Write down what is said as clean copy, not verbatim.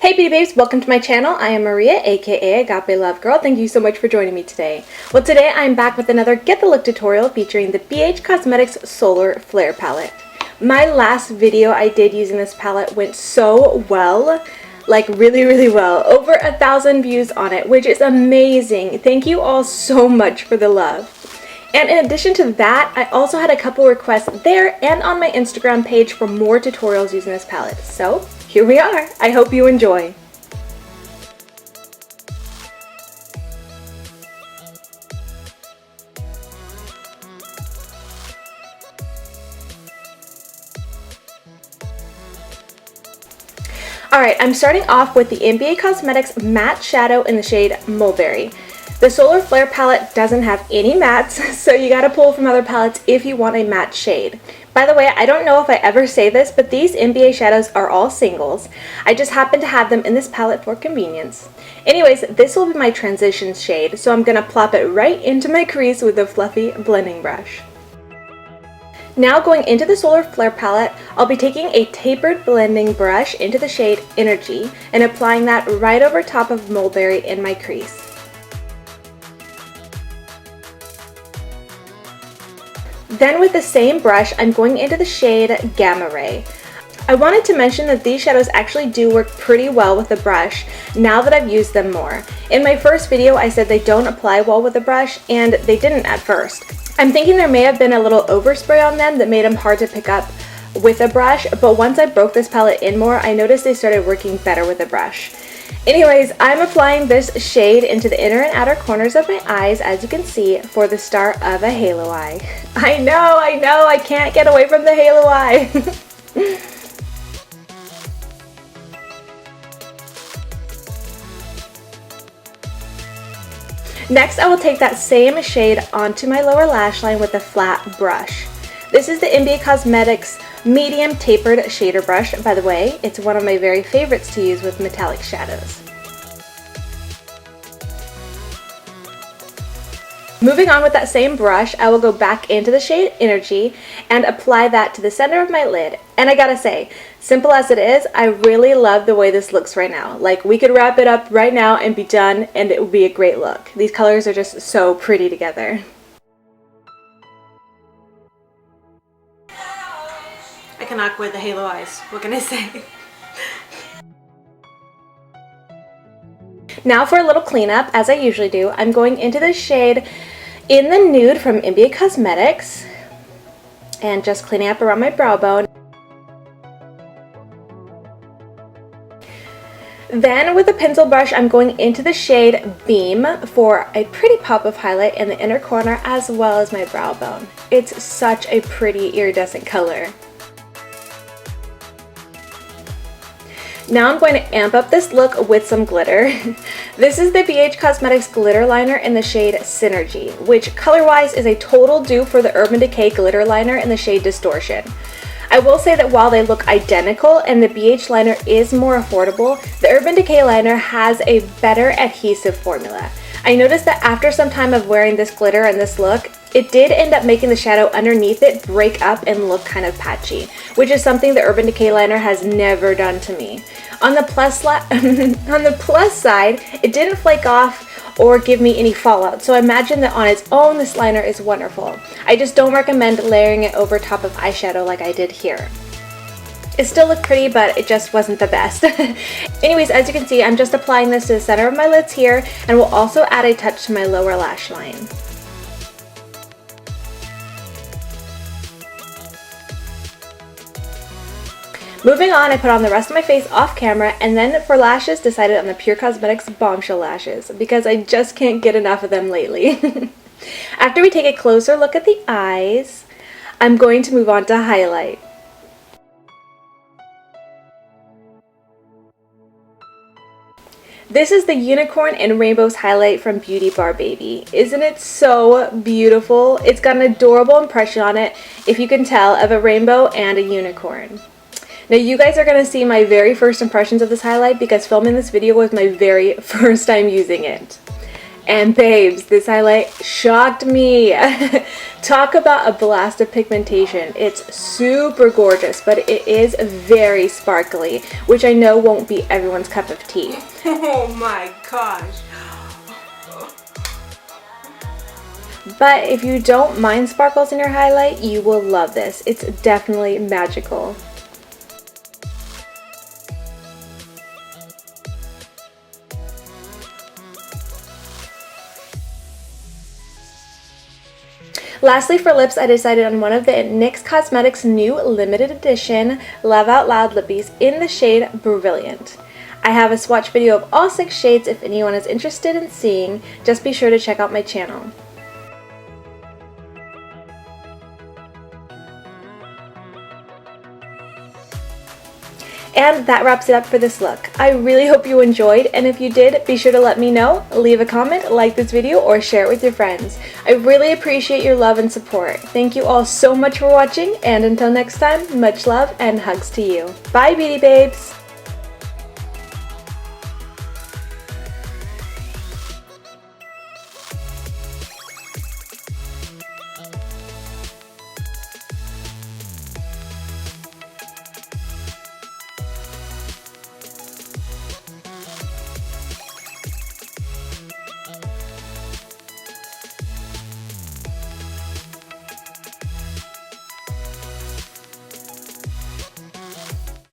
Hey beauty babes, welcome to my channel. I am Maria, aka Agape Love Girl. Thank you so much for joining me today. Well, today I'm back with another Get the Look tutorial featuring the BH Cosmetics Solar Flare Palette. My last video I did using this palette went so well, like really well. Over 1,000 views on it, which is amazing. Thank you all so much for the love. And in addition to that, I also had a couple requests there and on my Instagram page for more tutorials using this palette. So here we are. I hope you enjoy. Alright, I'm starting off with the NBA Cosmetics Matte Shadow in the shade Mulberry. The Solar Flare palette doesn't have any mattes, so you gotta pull from other palettes if you want a matte shade. By the way, I don't know if I ever say this, but these NBA shadows are all singles. I just happen to have them in this palette for convenience. Anyways, this will be my transition shade, so I'm gonna plop it right into my crease with a fluffy blending brush. Now going into the Solar Flare palette, I'll be taking a tapered blending brush into the shade Energy and applying that right over top of Mulberry in my crease. Then with the same brush, I'm going into the shade Gamma Ray. I wanted to mention that these shadows actually do work pretty well with the brush now that I've used them more. In my first video, I said they don't apply well with the brush, and they didn't at first. I'm thinking there may have been a little overspray on them that made them hard to pick up with a brush, but once I broke this palette in more, I noticed they started working better with a brush. Anyways, I'm applying this shade into the inner and outer corners of my eyes, as you can see, for the start of a halo eye. I know, I can't get away from the halo eye. Next, I will take that same shade onto my lower lash line with a flat brush. This is the NBA Cosmetics Medium Tapered Shader Brush. By the way, it's one of my very favorites to use with metallic shadows. Moving on with that same brush, I will go back into the shade Energy and apply that to the center of my lid. And I gotta say, simple as it is, I really love the way this looks right now. Like, we could wrap it up right now and be done, and it would be a great look. These colors are just so pretty together. I cannot quit the halo eyes. What can I say? Now for a little cleanup, as I usually do, I'm going into the shade In the Nude from NBA Cosmetics and just cleaning up around my brow bone. Then with a pencil brush, I'm going into the shade Beam for a pretty pop of highlight in the inner corner as well as my brow bone. It's such a pretty iridescent color. Now I'm going to amp up this look with some glitter. This is the BH Cosmetics glitter liner in the shade Synergy, which color-wise is a total dupe for the Urban Decay glitter liner in the shade Distortion. I will say that while they look identical and the BH liner is more affordable, the Urban Decay liner has a better adhesive formula. I noticed that after some time of wearing this glitter and this look, it did end up making the shadow underneath it break up and look kind of patchy, which is something the Urban Decay liner has never done to me. On the plus side, it didn't flake off or give me any fallout, so I imagine that on its own this liner is wonderful. I just don't recommend layering it over top of eyeshadow like I did here. It still looked pretty, but it just wasn't the best. Anyways, as you can see, I'm just applying this to the center of my lids here, and will also add a touch to my lower lash line. Moving on, I put on the rest of my face off camera, and then for lashes, decided on the Pure Cosmetics Bombshell lashes, because I just can't get enough of them lately. After we take a closer look at the eyes, I'm going to move on to highlight. This is the Unicorn and Rainbows highlight from Beauty Bar Baby. Isn't it so beautiful? It's got an adorable impression on it, if you can tell, of a rainbow and a unicorn. Now you guys are going to see my very first impressions of this highlight because filming this video was my very first time using it. And babes, this highlight shocked me. Talk about a blast of pigmentation. It's super gorgeous, but it is very sparkly, which I know won't be everyone's cup of tea. Oh my gosh. But if you don't mind sparkles in your highlight, you will love this. It's definitely magical. Lastly, for lips, I decided on one of the NYX Cosmetics new limited edition Love Out Loud lippies in the shade Brilliant. I have a swatch video of all 6 shades if anyone is interested in seeing. Just be sure to check out my channel. And that wraps it up for this look. I really hope you enjoyed, and if you did, be sure to let me know, leave a comment, like this video, or share it with your friends. I really appreciate your love and support. Thank you all so much for watching, and until next time, much love and hugs to you. Bye, beauty babes!